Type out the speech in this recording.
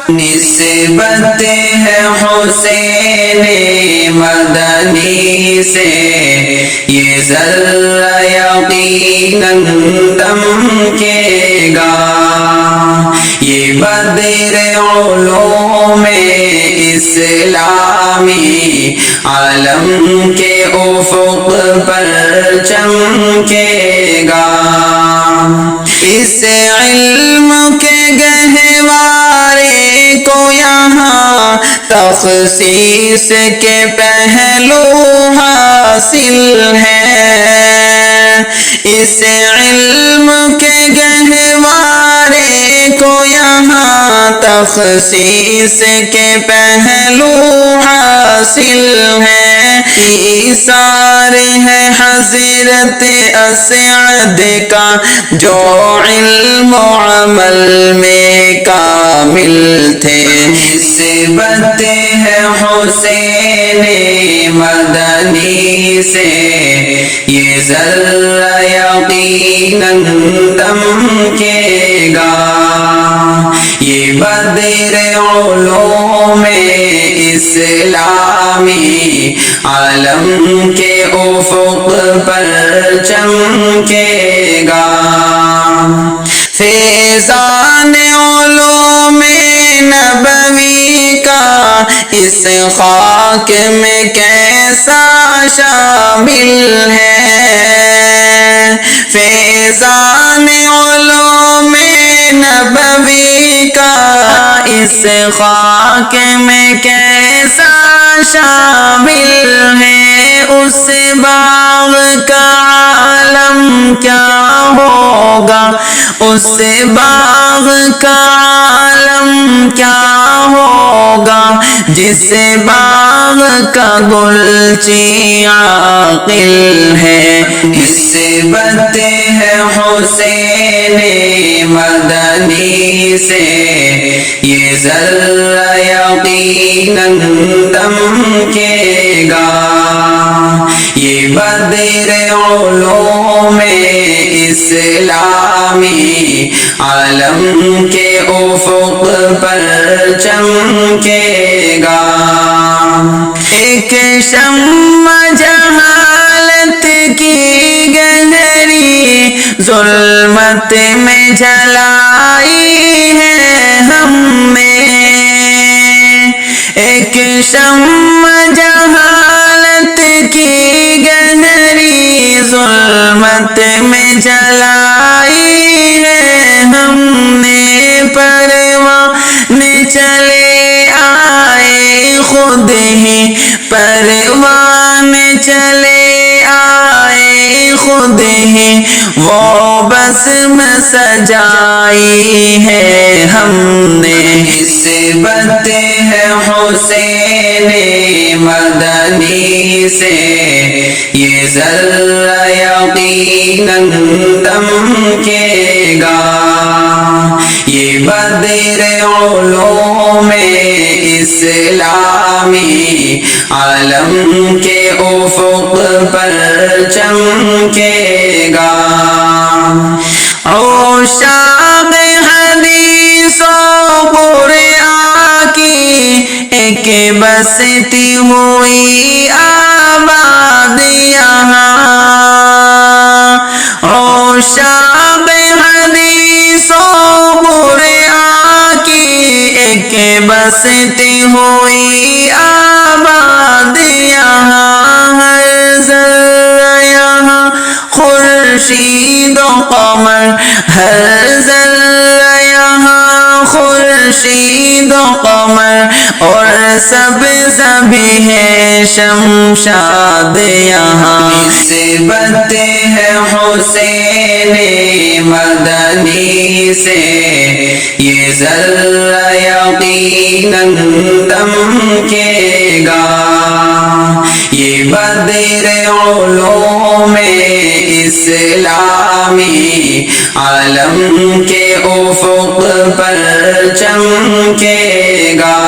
نسبت ہے حسین مدنی سے، یہ ذرہ یقیناً دمکے گا، یہ بدر علوم اسلامی عالم کے افق پر چمکے گا۔ اس علم کے گہوارے کو یہاں تخصیص کے پہلو حاصل ہے، اس علم کے گہوارے کو یہاں تخصیص کے پہلو حاصل ہے، ایثار ہے حضرت اسعد کا جو علم و عمل میں کامل تھے، نسبت ہے حسین مدنی سے، یہ ذرہ یقیناً دمکے گا، یہ بدر علوم اسلامی عالم کے افق پر چمکے گا۔ فیضان علوم نبوی کا اس خاک میں کیسا شامل ہے، فیضان علوم نبوی کا اس خاک میں کیسا شامل ہے، اس باغ کا عالم کیا ہوگا، اس باغ کا عالم کیا ہوگا، جس باغ کا گلچی عاقل ہے، نسبت ہے حسین مدنی سے، یہ ذرہ یقیناً دمکے گا، یہ بدر علوم اسلامی عالم کے افق پر چمکے گا۔ ایک شمع جہالت کی گہری ظلمت میں جلائی ہے ہم نے، ایک شمع جہالت کی گہری ظلمت میں جلائی ہے ہم نے، پروان چلے آئے خود ہی، پروان چلے آئے خود ہی، وہ بزم سجائی ہے ہم نے، نسبت ہے حسین مدنی سے، یہ ذرہ یقیناً دمکے گا، یہ بدر علوم اسلامی عالم کے افق پر چمکے گا۔ عشاق حدیث و قرآن کی ایک بستی ہوئی آباد یہاں، عشاق حدیث و قرآن کی ایک بستی ہوئی آباد یہاں، ہر ذرہ یہاں خورشید و قمر، ہر ذرہ یہاں خورشید و قمر، اور سب بھی ہے شمشاد یہاں، نسبت ہے حسین مدنی سے، یہ ذرہ یقیناً دمکے گا، یہ بدر علوم اسلامی عالم کے افق پر چمکے گا۔